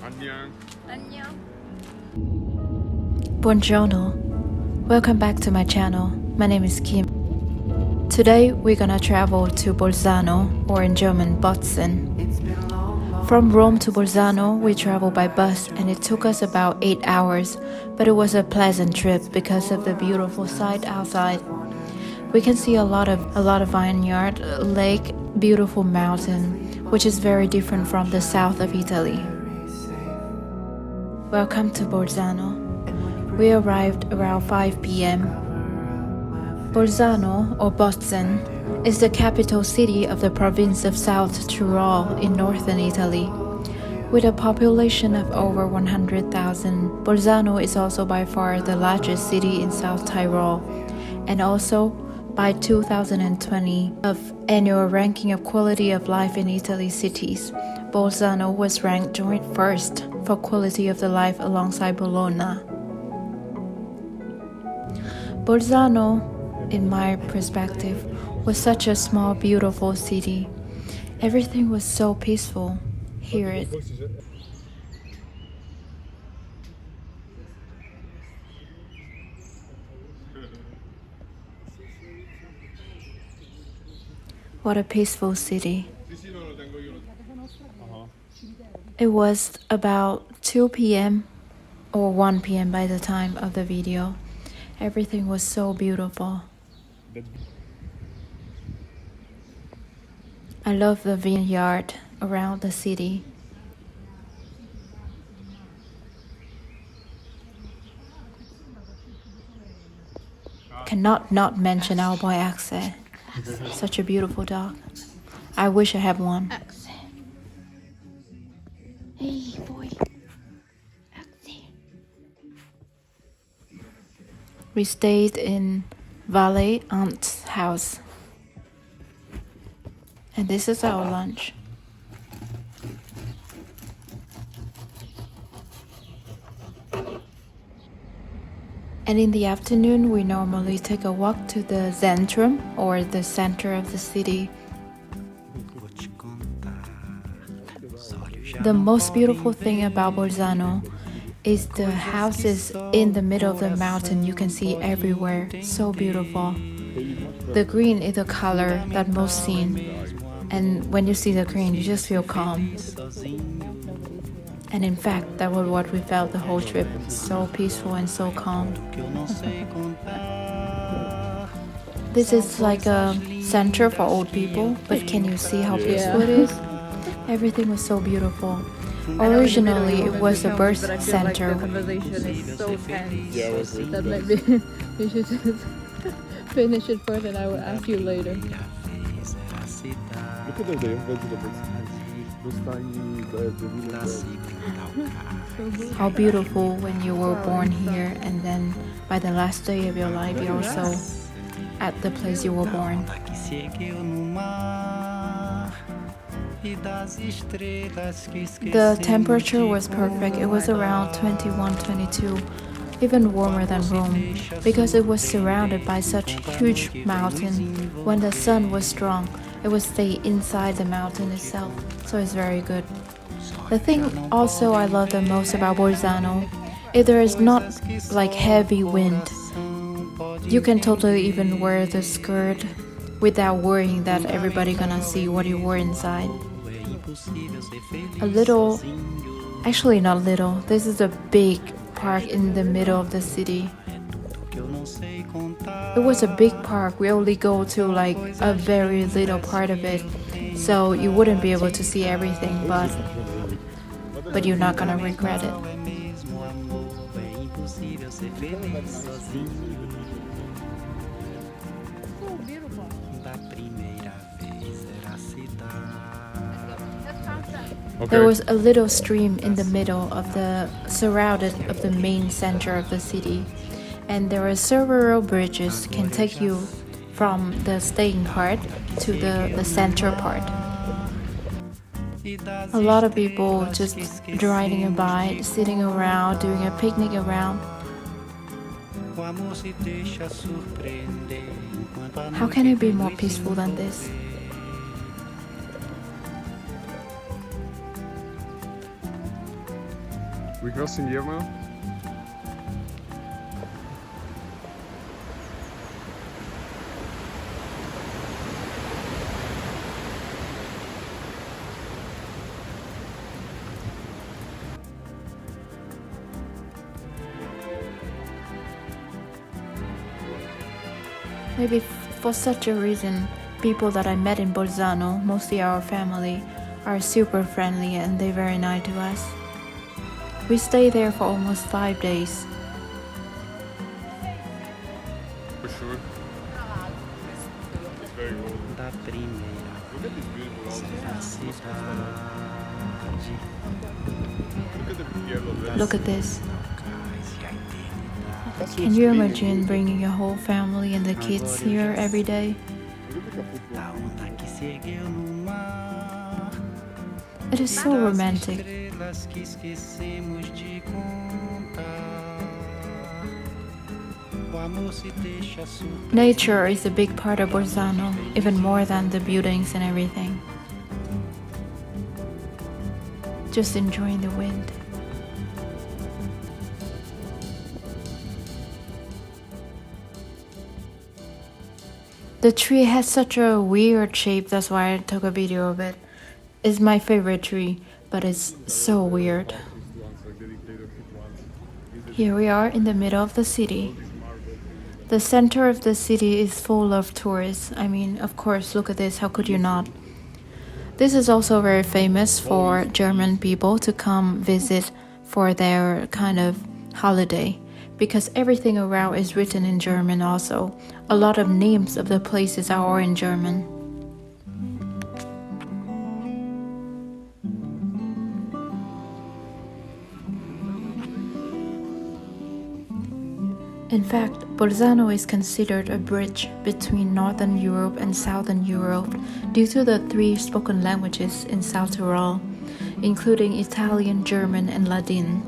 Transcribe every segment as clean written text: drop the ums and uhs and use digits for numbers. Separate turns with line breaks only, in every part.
안녕.
안녕.
Buongiorno. Welcome back to my channel. My name is Kim. Today we're gonna travel to Bolzano, or in German, Botzen. From Rome to Bolzano, we traveled by bus and it took us about 8 hours, but it was a pleasant trip because of the beautiful sight outside. We can see a lot of vineyard, lake, beautiful mountain, which is very different from the south of Italy. Welcome to Bolzano. We arrived around 5 p.m. Bolzano, or Bozen, is the capital city of the province of South Tyrol in northern Italy. With a population of over 100,000, Bolzano is also by far the largest city in South Tyrol, and also, by 2020 of annual ranking of quality of life in Italy cities, Bolzano was ranked joint first for quality of the life alongside Bologna. Bolzano, in my perspective, was such a small, beautiful city. Everything was so peaceful. Hear it. What a peaceful city. It was about 2 p.m. or 1 p.m. by the time of the video. Everything was so beautiful. I love the vineyard around the city. Cannot not mention our boy Axel. Such a beautiful dog. I wish I had one.
Axel. Hey boy. Axel.
We stayed in Valet Aunt's house. And this is our lunch. And in the afternoon, we normally take a walk to the Zentrum, or the center of the city. The most beautiful thing about Bolzano is the houses in the middle of the mountain you can see everywhere. So beautiful. The green is the color that most seen. And when you see the green, you just feel calm. And in fact, that was what we felt the whole trip. So peaceful and so calm. This is like a center for old people, but can you see how peaceful it is? Everything was so beautiful. Originally, it was a birth center.
The conversation is so tense that
Yeah,
maybe you should just finish it first and I will ask you later.
How beautiful when you were born here, and then by the last day of your life, you're also at the place you were born. The temperature was perfect. It was around 21, 22, even warmer than Rome, because it was surrounded by such huge mountain. When the sun was strong, it would stay inside the mountain itself, so it's very good. The thing also I love the most about Bolzano is there is not like heavy wind. You can totally even wear the skirt without worrying that everybody gonna see what you wore inside. A little, actually not little, this is a big park in the middle of the city. It was a big park. We only go to like a very little part of it, so you wouldn't be able to see everything, but you're not gonna regret it.
Okay.
There was a little stream in the middle of the surrounded of the main center of the city, and there are several bridges can take you from the staying part to the center part. A lot of people just driving by, sitting around, doing a picnic around. How can it be more peaceful than this?
We cross invierno.
Maybe for such a reason, people that I met in Bolzano, mostly our family, are super friendly and they're very nice to us. We stayed there for almost 5 days.
For sure. It's very cold.
Da primeira
Look at this beautiful
cidade.
Look at the yellow dress.
Look at this.
That's
Can
what's
you
really
imagine
cool.
bringing your whole family and the kids here every day?
Look at the football.
Da onda que se ergueu no mar.
It is so romantic.
Estrelas que esquecemos de contar. O amor se deixa surpreender.
Nature is a big part of Bolzano, even more than the buildings and everything. Just enjoying the wind. The tree has such a weird shape, that's why I took a video of it. It's my favorite tree, but it's so weird. Here we are in the middle of the city. The center of the city is full of tourists. I mean, of course, look at this, how could you not? This is also very famous for German people to come visit for their kind of holiday, because everything around is written in German also. A lot of names of the places are all in German. In fact, Bolzano is considered a bridge between Northern Europe and Southern Europe due to the 3 spoken languages in South Tyrol, including Italian, German, and Ladin,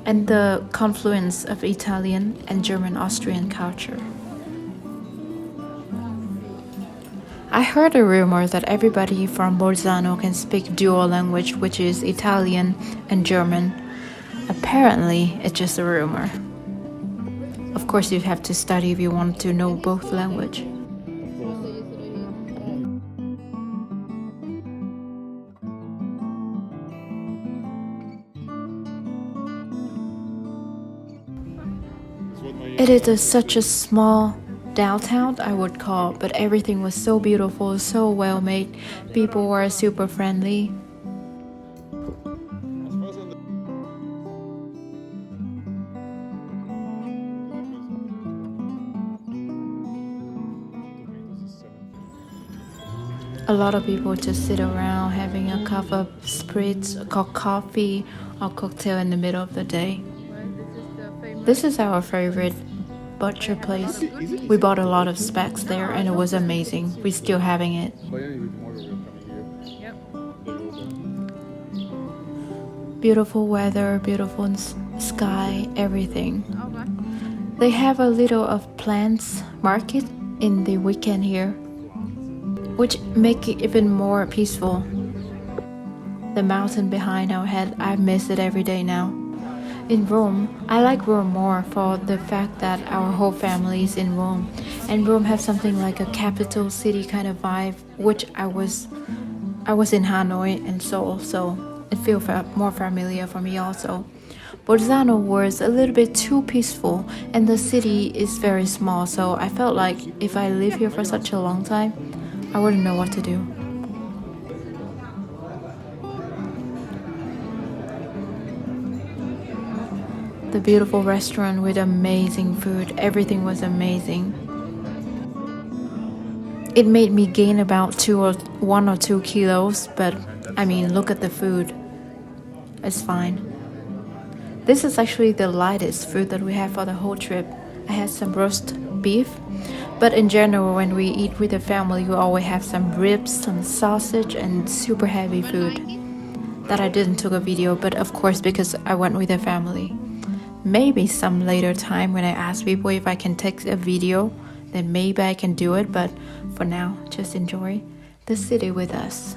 and the confluence of Italian and German-Austrian culture. I heard a rumor that everybody from Bolzano can speak dual language, which is Italian and German. Apparently, it's just a rumor. Of course, you'd have to study if you want to know both language. It is such a small downtown, I would call, but everything was so beautiful, so well made. People were super friendly. A lot of people just sit around having a cup of spritz, coffee, or cocktail in the middle of the day. This is our favorite butcher place. We bought a lot of specs there and it was amazing. We're still having it. Beautiful weather, beautiful sky, everything. They have a little of plants market in the weekend here, which make it even more peaceful. The mountain behind our head, I miss it every day now. In Rome, I like Rome more for the fact that our whole family is in Rome, and Rome has something like a capital city kind of vibe, which I was in Hanoi and Seoul, so it feels more familiar for me also. Bolzano was a little bit too peaceful, and the city is very small, so I felt like if I live here for such a long time, I wouldn't know what to do. The beautiful restaurant with amazing food, everything was amazing. It made me gain about 1 or 2 kilos, but I mean, look at the food. It's fine. This is actually the lightest food that we have for the whole trip. I had some roast beef, but in general, when we eat with the family, we always have some ribs, some sausage, and super heavy food. That I didn't took a video, but of course because I went with the family. Maybe some later time when I ask people if I can take a video, then maybe I can do it, but for now, just enjoy the city with us.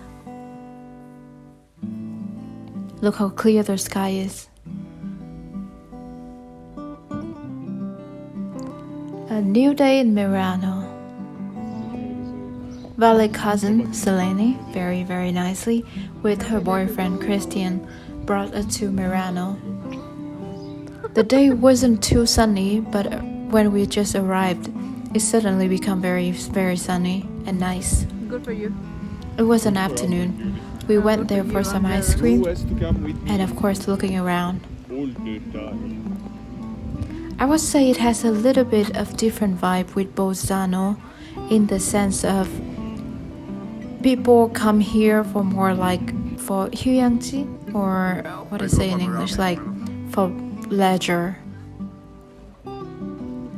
Look how clear the sky is. A new day in Merano. Valet cousin Selene, very nicely, with her boyfriend Christian, brought us to Merano. The day wasn't too sunny, but when we just arrived, it suddenly became very sunny and nice.
Good for you.
It was an afternoon. We went there for some ice cream and of course looking around. I would say it has a little bit of different vibe with Bolzano in the sense of people come here for more like for 휴양지, or what I say in English, like for leisure.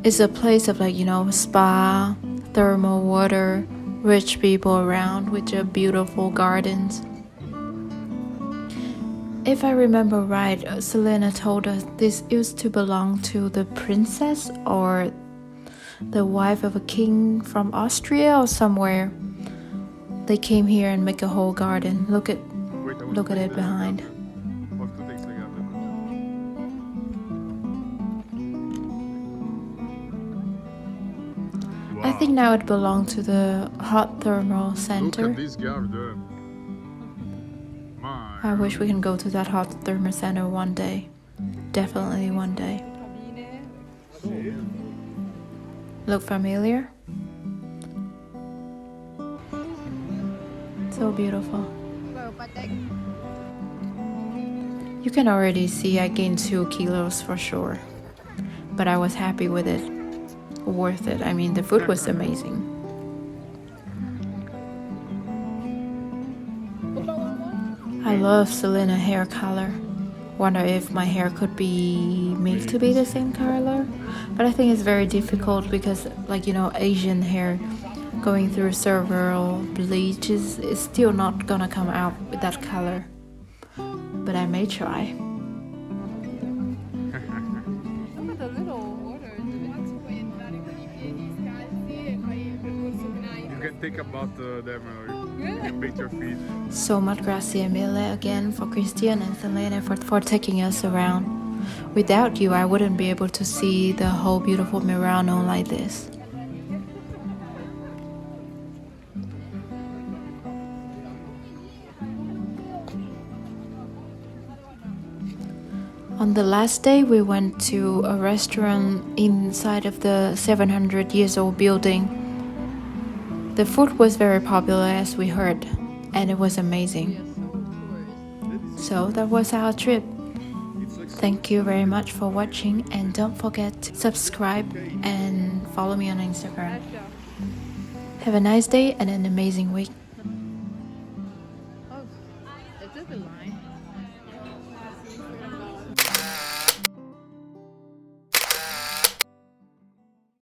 It's a place of like, you know, spa, thermal water, rich people around with their beautiful gardens. If I remember right, Selena told us this used to belong to the princess or the wife of a king from Austria or somewhere. They came here and make a whole garden. Look at it behind. I think now it belongs to the hot thermal center.
Look at this garden.
I wish we can go to that hot thermal center one day. Definitely one day. Look familiar? So beautiful. You can already see I gained 2 kilos for sure. But I was happy with it. Worth it. I mean, the food was amazing. I love Selena hair color. Wonder if my hair could be made to be the same color. But I think it's very difficult because, like, you know, Asian hair going through several bleaches is still not gonna come out with that color. But I may try.
Look at the little water.
You can think about them, you can paint your feet.
So much grazie mille again for Christian and Selena for taking us around. Without you, I wouldn't be able to see the whole beautiful Merano like this. On the last day, we went to a restaurant inside of the 700 years old building. The food was very popular as we heard, and it was amazing. So that was our trip. Thank you very much for watching, and don't forget to subscribe and follow me on Instagram. Have a nice day and an amazing week.